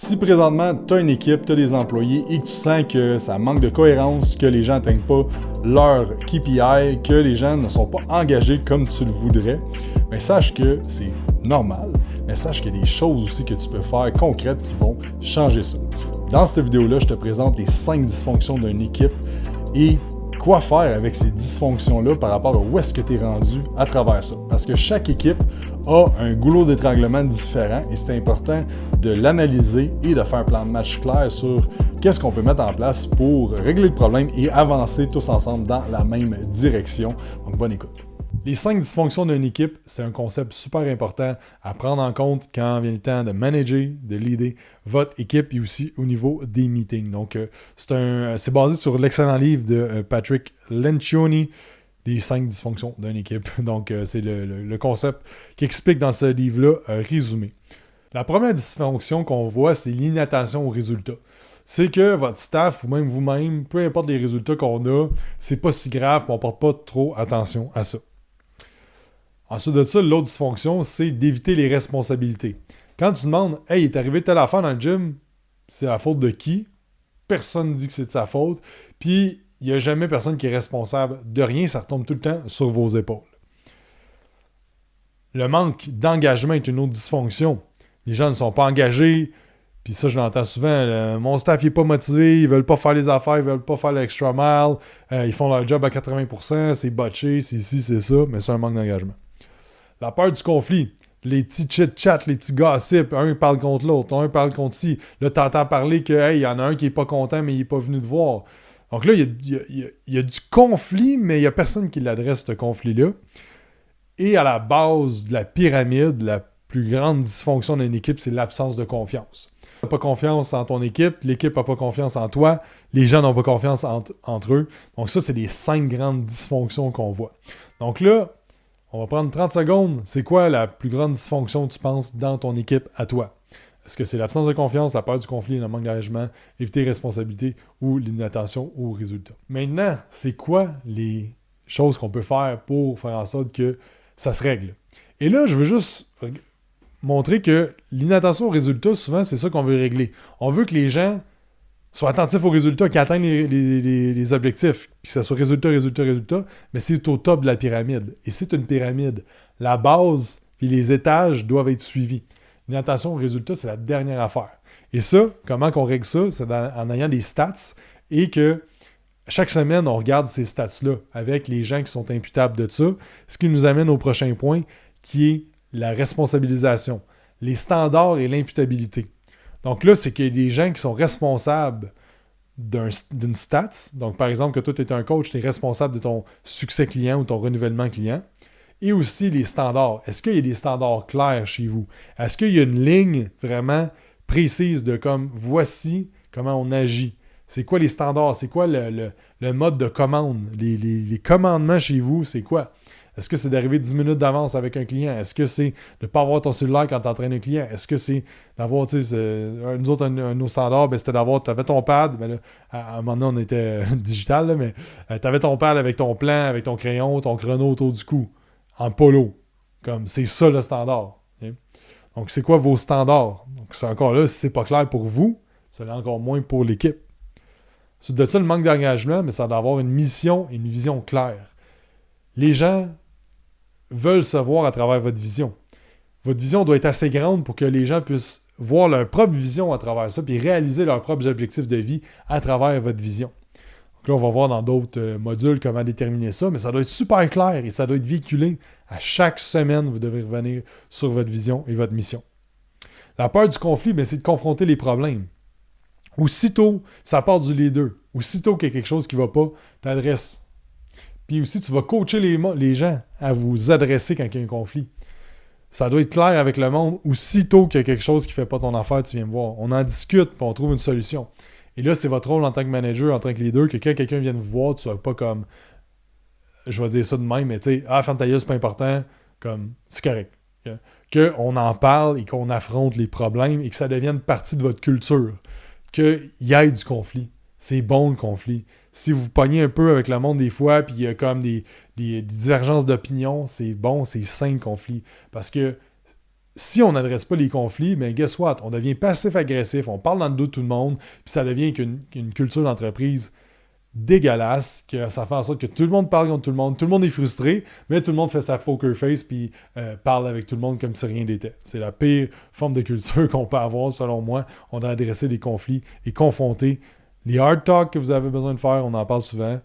Si présentement, tu as une équipe, tu as des employés et que tu sens que ça manque de cohérence, que les gens n'atteignent pas leur KPI, que les gens ne sont pas engagés comme tu le voudrais, bien sache que c'est normal, mais sache qu'il y a des choses aussi que tu peux faire concrètes qui vont changer ça. Dans cette vidéo-là, je te présente les 5 dysfonctions d'une équipe et quoi faire avec ces dysfonctions-là par rapport à où est-ce que tu es rendu à travers ça. Parce que chaque équipe a un goulot d'étranglement différent et c'est important de l'analyser et de faire un plan de match clair sur qu'est-ce qu'on peut mettre en place pour régler le problème et avancer tous ensemble dans la même direction. Donc, bonne écoute. Les 5 dysfonctions d'une équipe, c'est un concept super important à prendre en compte quand vient le temps de manager, de leader votre équipe et aussi au niveau des meetings. Donc, c'est basé sur l'excellent livre de Patrick Lencioni, les 5 dysfonctions d'une équipe. Donc, c'est le concept qui explique dans ce livre-là résumé. La première dysfonction qu'on voit, c'est l'inattention aux résultats. C'est que votre staff ou même vous-même, peu importe les résultats qu'on a, c'est pas si grave, on porte pas trop attention à ça. Ensuite de ça, l'autre dysfonction, c'est d'éviter les responsabilités. Quand tu demandes « Hey, il est arrivé telle affaire dans le gym, c'est la faute de qui? » Personne ne dit que c'est de sa faute. Puis, il n'y a jamais personne qui est responsable de rien. Ça retombe tout le temps sur vos épaules. Le manque d'engagement est une autre dysfonction. Les gens ne sont pas engagés. Puis ça, je l'entends souvent. Mon staff n'est pas motivé. Ils ne veulent pas faire les affaires. Ils ne veulent pas faire l'extra mile. Ils font leur job à 80%. C'est botché. C'est ci, c'est ça. Mais c'est un manque d'engagement. La peur du conflit, les petits chit-chats, les petits gossips, un parle contre l'autre, un parle contre ci. Là, tu entends parler que, hey, il y en a un qui n'est pas content, mais il n'est pas venu te voir. Donc là, il y a du conflit, mais il n'y a personne qui l'adresse, ce conflit-là. Et à la base de la pyramide, la plus grande dysfonction d'une équipe, c'est l'absence de confiance. Tu n'as pas confiance en ton équipe, l'équipe n'a pas confiance en toi, les gens n'ont pas confiance entre eux. Donc ça, c'est les 5 grandes dysfonctions qu'on voit. Donc là, on va prendre 30 secondes. C'est quoi la plus grande dysfonction, tu penses, dans ton équipe à toi? Est-ce que c'est l'absence de confiance, la peur du conflit, le manque d'engagement, éviter les responsabilités ou l'inattention aux résultats? Maintenant, c'est quoi les choses qu'on peut faire pour faire en sorte que ça se règle? Et là, je veux juste montrer que l'inattention aux résultats, souvent, c'est ça qu'on veut régler. On veut que les gens soient attentifs aux résultats, qu'ils atteignent les objectifs, puis que ça soit résultat, mais c'est au top de la pyramide. Et c'est une pyramide. La base et les étages doivent être suivis. L'inattention aux résultats, c'est la dernière affaire. Et ça, comment qu'on règle ça? C'est en ayant des stats et que chaque semaine, on regarde ces stats-là avec les gens qui sont imputables de ça, ce qui nous amène au prochain point, qui est la responsabilisation, les standards et l'imputabilité. Donc là, c'est qu'il y a des gens qui sont responsables d'une stats. Donc, par exemple, que toi, tu es un coach, tu es responsable de ton succès client ou ton renouvellement client. Et aussi les standards. Est-ce qu'il y a des standards clairs chez vous? Est-ce qu'il y a une ligne vraiment précise de comme voici comment on agit? C'est quoi les standards? C'est quoi le mode de commande? Les commandements chez vous, c'est quoi? Est-ce que c'est d'arriver 10 minutes d'avance avec un client? Est-ce que c'est de ne pas avoir ton cellulaire quand tu entraînes un client? Est-ce que c'est d'avoir, tu sais, nous autres, un de nos standards, ben, c'était d'avoir, tu avais ton pad, ben là, à un moment donné, on était digital, là, mais tu avais ton pad avec ton plan, avec ton crayon, ton chrono autour du cou, en polo. Comme, c'est ça le standard. Okay? Donc, c'est quoi vos standards? Donc, c'est encore là, si c'est pas clair pour vous, ça l'est encore moins pour l'équipe. Suite de ça, le manque d'engagement, mais ça doit avoir une mission et une vision claire. Les gens veulent se voir à travers votre vision. Votre vision doit être assez grande pour que les gens puissent voir leur propre vision à travers ça, puis réaliser leurs propres objectifs de vie à travers votre vision. Donc là, on va voir dans d'autres modules comment déterminer ça, mais ça doit être super clair et ça doit être véhiculé. À chaque semaine, vous devez revenir sur votre vision et votre mission. La peur du conflit, c'est de confronter les problèmes. Aussitôt, ça part du leader. Aussitôt qu'il y a quelque chose qui ne va pas, t'adresses. Puis aussi, tu vas coacher les gens à vous adresser quand il y a un conflit. Ça doit être clair avec le monde. Aussitôt qu'il y a quelque chose qui ne fait pas ton affaire, tu viens me voir. On en discute, puis on trouve une solution. Et là, c'est votre rôle en tant que manager, en tant que leader, que quand quelqu'un vient vous voir, tu ne sois pas comme, je vais dire ça de même, mais tu sais, ferme ta gueule, c'est pas important, comme, c'est correct. Qu'on en parle et qu'on affronte les problèmes et que ça devienne partie de votre culture. Qu'il y ait du conflit. C'est bon le conflit. Si vous pognez un peu avec le monde des fois, puis il y a comme des divergences d'opinion, c'est bon, c'est sain le conflit. Parce que si on n'adresse pas les conflits, mais guess what? On devient passif-agressif, on parle dans le dos de tout le monde, puis ça devient qu'une culture d'entreprise dégueulasse, que ça fait en sorte que tout le monde parle contre tout le monde est frustré, mais tout le monde fait sa poker face puis parle avec tout le monde comme si rien n'était. C'est la pire forme de culture qu'on peut avoir, selon moi. On doit adresser les conflits et confronter les hard talks que vous avez besoin de faire, on en parle souvent.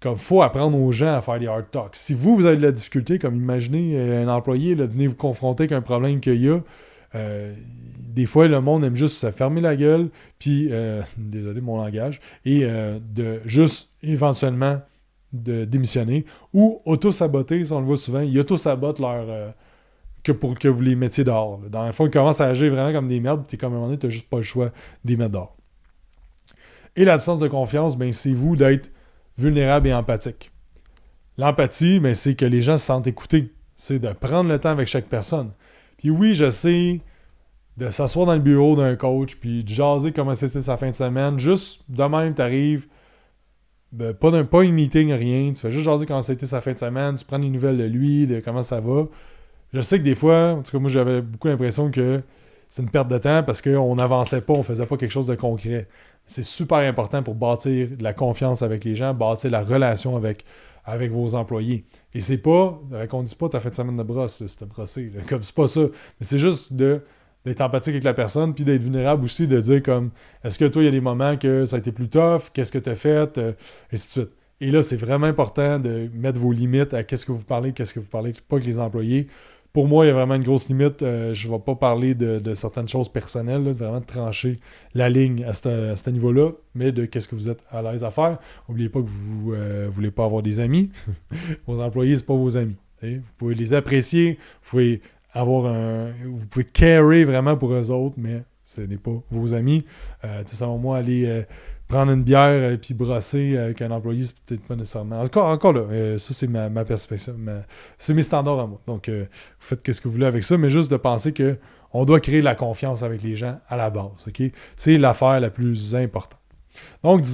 Comme il faut apprendre aux gens à faire des hard talks. Si vous avez de la difficulté, comme imaginez un employé, là, venez vous confronter avec un problème qu'il y a, des fois, le monde aime juste se fermer la gueule, puis, désolé mon langage, et de juste éventuellement de démissionner ou auto-saboter, ça on le voit souvent, ils auto-sabotent que pour que vous les mettiez dehors. Là. Dans le fond, ils commencent à agir vraiment comme des merdes, puis comme à un moment donné, tu n'as juste pas le choix de les mettre dehors. Et l'absence de confiance, ben, c'est vous d'être vulnérable et empathique. L'empathie, ben, c'est que les gens se sentent écoutés. C'est de prendre le temps avec chaque personne. Puis oui, je sais de s'asseoir dans le bureau d'un coach puis de jaser comment c'était sa fin de semaine. Juste de même, t'arrives, ben, pas une meeting, rien. Tu fais juste jaser comment c'était sa fin de semaine. Tu prends des nouvelles de lui, de comment ça va. Je sais que des fois, en tout cas, moi, j'avais beaucoup l'impression que c'est une perte de temps parce qu'on n'avançait pas, on faisait pas quelque chose de concret. C'est super important pour bâtir de la confiance avec les gens, bâtir la relation avec vos employés. Et c'est pas, raconte pas ta fin de semaine de brosse, là, si t'as brossé, là, comme c'est pas ça. Mais c'est juste d'être empathique avec la personne, puis d'être vulnérable aussi, de dire comme, est-ce que toi, il y a des moments que ça a été plus tough, qu'est-ce que t'as fait, et ainsi de suite. Et là, c'est vraiment important de mettre vos limites à qu'est-ce que vous parlez pas avec les employés. Pour moi, il y a vraiment une grosse limite. Je ne vais pas parler de certaines choses personnelles, là, vraiment de trancher la ligne à ce niveau-là, mais de qu'est-ce que vous êtes à l'aise à faire. N'oubliez pas que vous ne voulez pas avoir des amis. Vos employés, ce pas vos amis. Vous pouvez les apprécier, vous pouvez carer vraiment pour eux autres, mais ce n'est pas vos amis. Selon moi, aller prendre une bière et puis brosser avec un employé, c'est peut-être pas nécessairement. Encore là, ça c'est ma perspective, c'est mes standards à moi. Donc, vous faites ce que vous voulez avec ça, mais juste de penser que on doit créer de la confiance avec les gens à la base. Okay? C'est l'affaire la plus importante. Donc,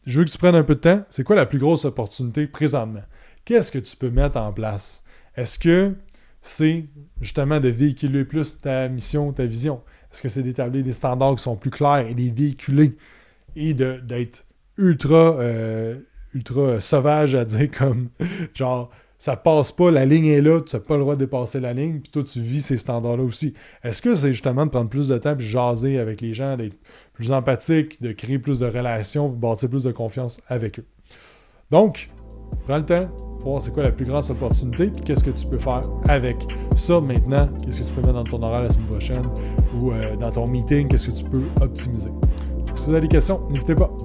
je veux que tu prennes un peu de temps. C'est quoi la plus grosse opportunité présentement? Qu'est-ce que tu peux mettre en place? Est-ce que c'est justement de véhiculer plus ta mission, ta vision? Est-ce que c'est d'établir des standards qui sont plus clairs et de les véhiculer? Et d'être ultra sauvage à dire comme genre ça passe pas, la ligne est là, tu n'as pas le droit de dépasser la ligne, puis toi tu vis ces standards-là aussi. Est-ce que c'est justement de prendre plus de temps puis jaser avec les gens, d'être plus empathique, de créer plus de relations, de bâtir plus de confiance avec eux? Donc, prends le temps pour voir c'est quoi la plus grande opportunité, puis qu'est-ce que tu peux faire avec ça maintenant, qu'est-ce que tu peux mettre dans ton horaire la semaine prochaine ou dans ton meeting, qu'est-ce que tu peux optimiser. Si vous avez des questions, n'hésitez pas.